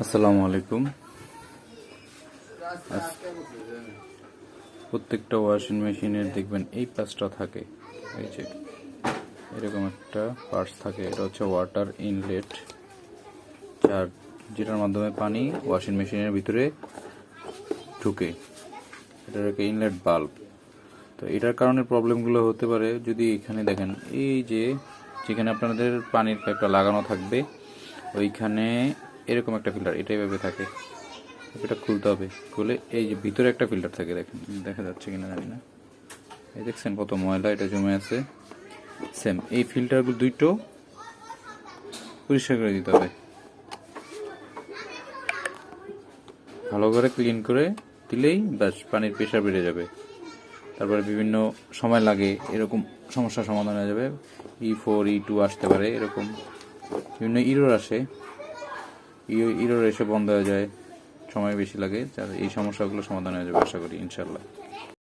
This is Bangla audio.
আসসালামু আলাইকুম। প্রত্যেকটা ওয়াশিং মেশিনের দেখবেন এই পাঁচটা থাকে, এই যে এরকম একটা পার্টস থাকে। এটা হচ্ছে ওয়াটার ইনলেট, যেটার মাধ্যমে পানি ওয়াশিং মেশিনের ভিতরে ঢুকে। এটা একটা ইনলেট বাল্ব। তো এটার কারণে প্রবলেমগুলো হতে পারে। যদি এখানে দেখেন, এই যে যেখানে আপনাদের পানির পাইপটা লাগানো থাকবে ওইখানে এরকম একটা ফিল্টার এটা এভাবে থাকে। এটা খুলতে হবে, খুলে এই যে ভিতরে একটা ফিল্টার থাকে, দেখেন দেখা যাচ্ছে কিনা জানি না, এই দেখছেন কত ময়লা এটা জমে আছে। সেম এই ফিল্টারগুলো দুইটো পরিষ্কার করে দিতে হবে, ভালো করে ক্লিন করে দিলেই ব্যাস পানির প্রেশার বেড়ে যাবে। তারপরে বিভিন্ন সময় লাগে, এরকম সমস্যার সমাধান হয়ে যাবে। E4 E2 আসতে পারে, এরকম বিভিন্ন ইরোর আসে, ইরোর এসে বন্ধ হয়ে যায়, সময় বেশি লাগে। এই সমস্যাগুলো সমাধান হয়ে যাবে আশা করি, ইনশাল্লাহ।